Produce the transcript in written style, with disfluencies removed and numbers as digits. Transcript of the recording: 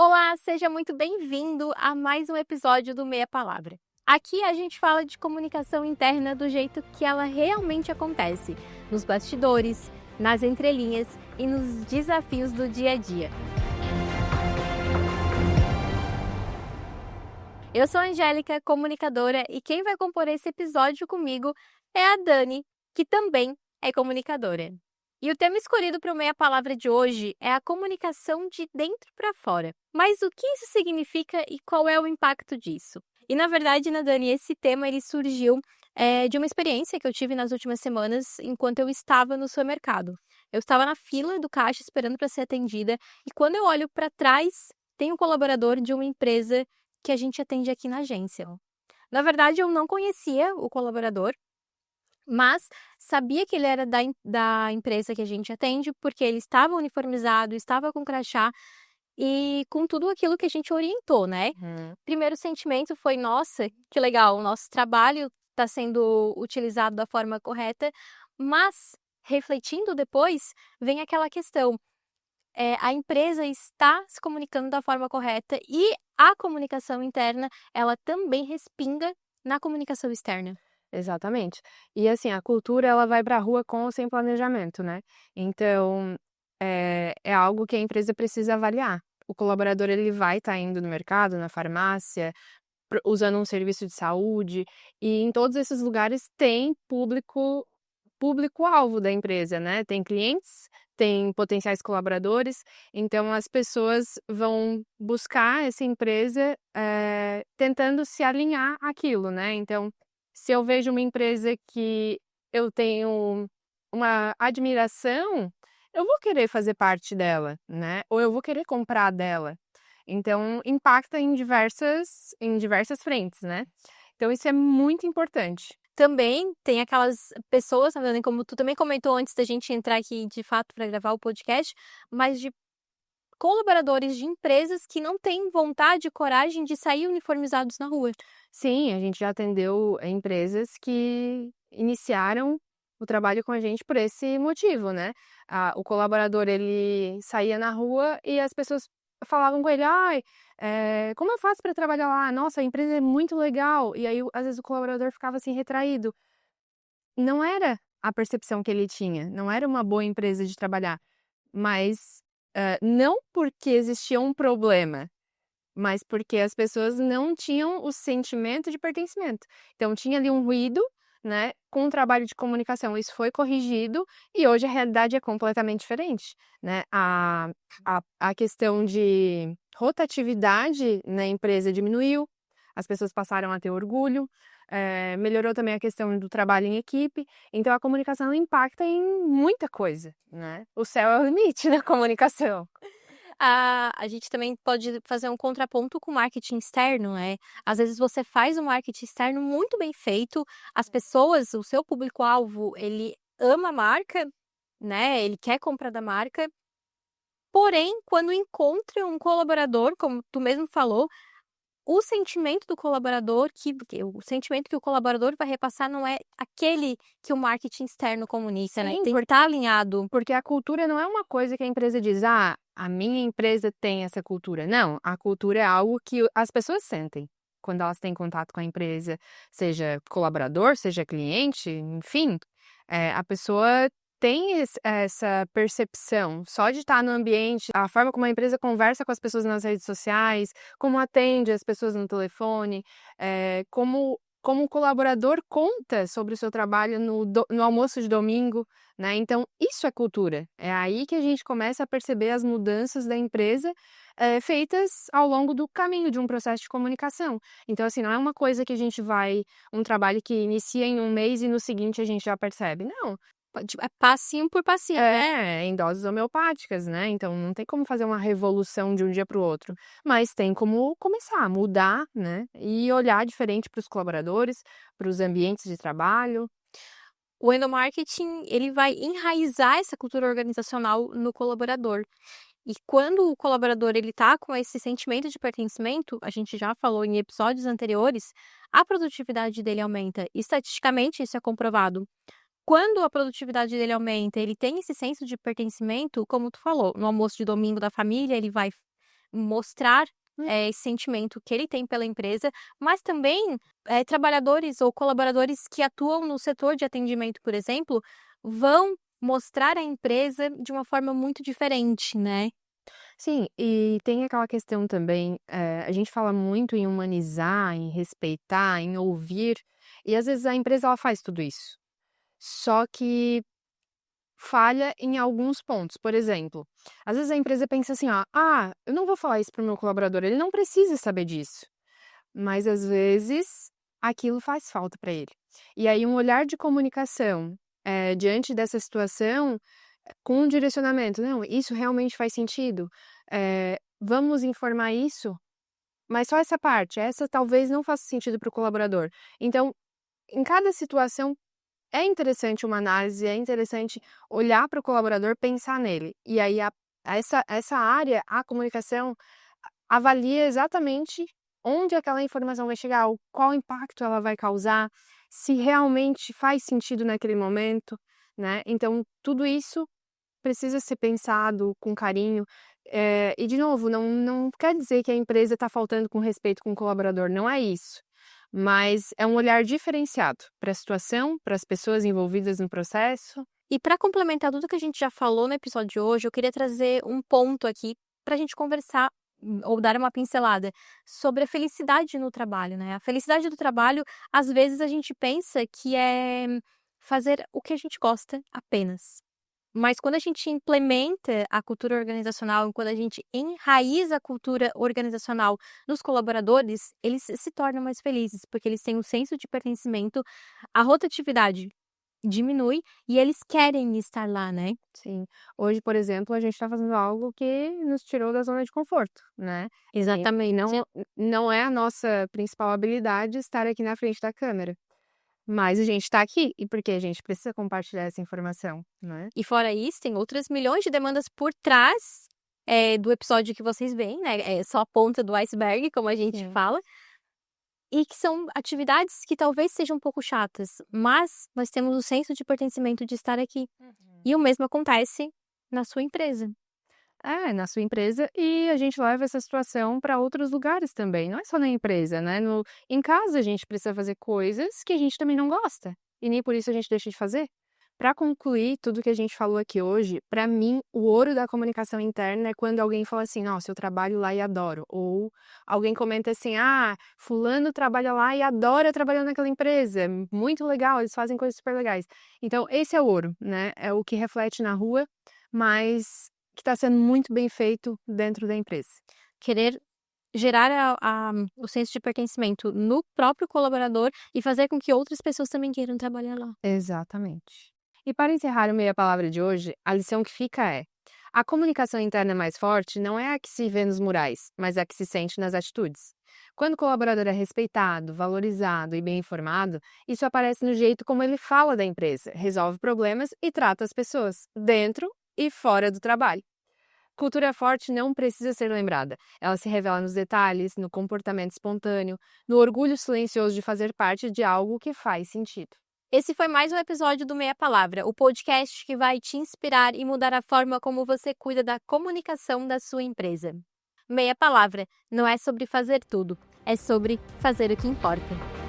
Olá, seja muito bem-vindo a mais um episódio do Meia Palavra. Aqui a gente fala de comunicação interna do jeito que ela realmente acontece, nos bastidores, nas entrelinhas e nos desafios do dia a dia. Eu sou a Angélica, comunicadora, e quem vai compor esse episódio comigo é a Dani, que também é comunicadora. E o tema escolhido para o Meia Palavra de hoje é a comunicação de dentro para fora. Mas o que isso significa e qual é o impacto disso? E na verdade, né, Dani, esse tema ele surgiu de uma experiência que eu tive nas últimas semanas enquanto eu estava no supermercado. Eu estava na fila do caixa esperando para ser atendida e quando eu olho para trás, tem um colaborador de uma empresa que a gente atende aqui na agência. Na verdade, eu não conhecia o colaborador, mas sabia que ele era da empresa que a gente atende, porque ele estava uniformizado, estava com crachá e com tudo aquilo que a gente orientou, né? Primeiro sentimento foi, nossa, que legal, o nosso trabalho está sendo utilizado da forma correta, mas refletindo depois, vem aquela questão, a empresa está se comunicando da forma correta e a comunicação interna, ela também respinga na comunicação externa. Exatamente. E assim, a cultura ela vai para a rua com ou sem planejamento, né. Então, é algo que a empresa precisa avaliar. O colaborador ele vai estar indo no mercado, na farmácia, usando um serviço de saúde, e em todos esses lugares tem público-alvo da empresa, né, tem clientes, tem potenciais colaboradores, então as pessoas vão buscar essa empresa, tentando se alinhar àquilo, né. Então, se eu vejo uma empresa que eu tenho uma admiração, eu vou querer fazer parte dela, né, ou eu vou querer comprar dela. Então impacta em diversas frentes, né. Então isso é muito importante. Também tem aquelas pessoas, tá vendo, como tu também comentou antes da gente entrar aqui de fato para gravar o podcast, mas de colaboradores de empresas que não têm vontade e coragem de sair uniformizados na rua. Sim, a gente já atendeu empresas que iniciaram o trabalho com a gente por esse motivo, né. O colaborador ele saía na rua e as pessoas falavam com ele: "Ai, como eu faço para trabalhar lá? Nossa, a empresa é muito legal". E aí às vezes o colaborador ficava assim retraído. Não era a percepção que ele tinha, não era uma boa empresa de trabalhar, mas, não porque existia um problema, mas porque as pessoas não tinham o sentimento de pertencimento. Então tinha ali um ruído, né, com o trabalho de comunicação, isso foi corrigido e hoje a realidade é completamente diferente, né. A questão de rotatividade na empresa diminuiu, as pessoas passaram a ter orgulho, melhorou também a questão do trabalho em equipe, então a comunicação impacta em muita coisa, né. O céu é o limite na comunicação. A gente também pode fazer um contraponto com o marketing externo, né. Às vezes você faz um marketing externo muito bem feito, as pessoas, o seu público-alvo, ele ama a marca, né, ele quer comprar da marca, porém, quando encontra um colaborador, como tu mesmo falou, o sentimento do colaborador que o sentimento que o colaborador vai repassar não é aquele que o marketing externo comunica, né, Sim, tem que estar alinhado. porque a cultura não é uma coisa que a empresa diz: "Ah, a minha empresa tem essa cultura". Não, a cultura é algo que as pessoas sentem quando elas têm contato com a empresa, seja colaborador, seja cliente, enfim, a pessoa tem essa percepção só de estar no ambiente, a forma como a empresa conversa com as pessoas nas redes sociais, como atende as pessoas no telefone, como o colaborador conta sobre o seu trabalho no almoço de domingo, né, então isso é cultura. É aí que a gente começa a perceber as mudanças da empresa, feitas ao longo do caminho de um processo de comunicação. Então, assim, não é uma coisa que a gente vai um trabalho que inicia em um mês e no seguinte a gente já percebe, não. É passinho por passinho, né. Em doses homeopáticas, né, então não tem como fazer uma revolução de um dia para o outro, mas tem como começar a mudar, né, e olhar diferente para os colaboradores, para os ambientes de trabalho. O endomarketing, ele vai enraizar essa cultura organizacional no colaborador. E quando o colaborador ele tá com esse sentimento de pertencimento, a gente já falou em episódios anteriores, a produtividade dele aumenta. Estatisticamente, isso é comprovado. Quando a produtividade dele aumenta, ele tem esse senso de pertencimento, como tu falou, no almoço de domingo da família, ele vai mostrar esse sentimento que ele tem pela empresa, mas também trabalhadores ou colaboradores que atuam no setor de atendimento, por exemplo, vão mostrar a empresa de uma forma muito diferente, né? Sim, e tem aquela questão também, a gente fala muito em humanizar, em respeitar, em ouvir, e às vezes a empresa ela faz tudo isso, só que falha em alguns pontos. Por exemplo, às vezes a empresa pensa assim: ó, eu não vou falar isso para o meu colaborador, ele não precisa saber disso. Mas às vezes aquilo faz falta para ele. E aí um olhar de comunicação, diante dessa situação, com um direcionamento: "Não, isso realmente faz sentido? Vamos informar isso, mas só essa parte, essa talvez não faça sentido para o colaborador". Então, em cada situação é interessante uma análise, é interessante olhar para o colaborador, pensar nele. E aí essa área, a comunicação, avalia exatamente onde aquela informação vai chegar, o qual impacto ela vai causar, se realmente faz sentido naquele momento, né. Então tudo isso precisa ser pensado com carinho, e de novo, não quer dizer que a empresa está faltando com respeito com o colaborador, não é isso. Mas é um olhar diferenciado para a situação, para as pessoas envolvidas no processo. E para complementar tudo que a gente já falou no episódio de hoje, eu queria trazer um ponto aqui para a gente conversar ou dar uma pincelada sobre a felicidade no trabalho, né? A felicidade do trabalho, às vezes a gente pensa que é fazer o que a gente gosta apenas. Mas quando a gente implementa a cultura organizacional, quando a gente enraiza a cultura organizacional nos colaboradores, eles se tornam mais felizes, porque eles têm um senso de pertencimento, a rotatividade diminui e eles querem estar lá, né. Sim. Hoje, por exemplo, a gente está fazendo algo que nos tirou da zona de conforto, né. E Exatamente. não é a nossa principal habilidade estar aqui na frente da câmera, mas a gente está aqui, e porque a gente precisa compartilhar essa informação, né. E fora isso, tem outras milhões de demandas por trás, do episódio que vocês veem, né, é só a ponta do iceberg, como a gente Sim. fala. E que são atividades que talvez sejam um pouco chatas, mas nós temos o senso de pertencimento de estar aqui. E o mesmo acontece na sua empresa. É, na sua empresa, e a gente leva essa situação para outros lugares também, não é só na empresa, né, em casa a gente precisa fazer coisas que a gente também não gosta, e nem por isso a gente deixa de fazer. Para concluir tudo que a gente falou aqui hoje, para mim o ouro da comunicação interna é quando alguém fala assim: "Nossa, eu trabalho lá e adoro", ou alguém comenta assim: fulano trabalha lá e adora trabalhar naquela empresa, muito legal, eles fazem coisas super legais". Então esse é o ouro, né, é o que reflete na rua, mas que está sendo muito bem feito dentro da empresa. Querer gerar o senso de pertencimento no próprio colaborador e fazer com que outras pessoas também queiram trabalhar lá. Exatamente. E para encerrar o meia palavra de hoje, a lição que fica é: a comunicação interna mais forte não é a que se vê nos murais, mas a que se sente nas atitudes. Quando o colaborador é respeitado, valorizado e bem informado, isso aparece no jeito como ele fala da empresa, resolve problemas e trata as pessoas, dentro e fora do trabalho. Cultura forte não precisa ser lembrada. Ela se revela nos detalhes, no comportamento espontâneo, no orgulho silencioso de fazer parte de algo que faz sentido. Esse foi mais um episódio do Meia Palavra, o podcast que vai te inspirar e mudar a forma como você cuida da comunicação da sua empresa. Meia Palavra não é sobre fazer tudo, é sobre fazer o que importa.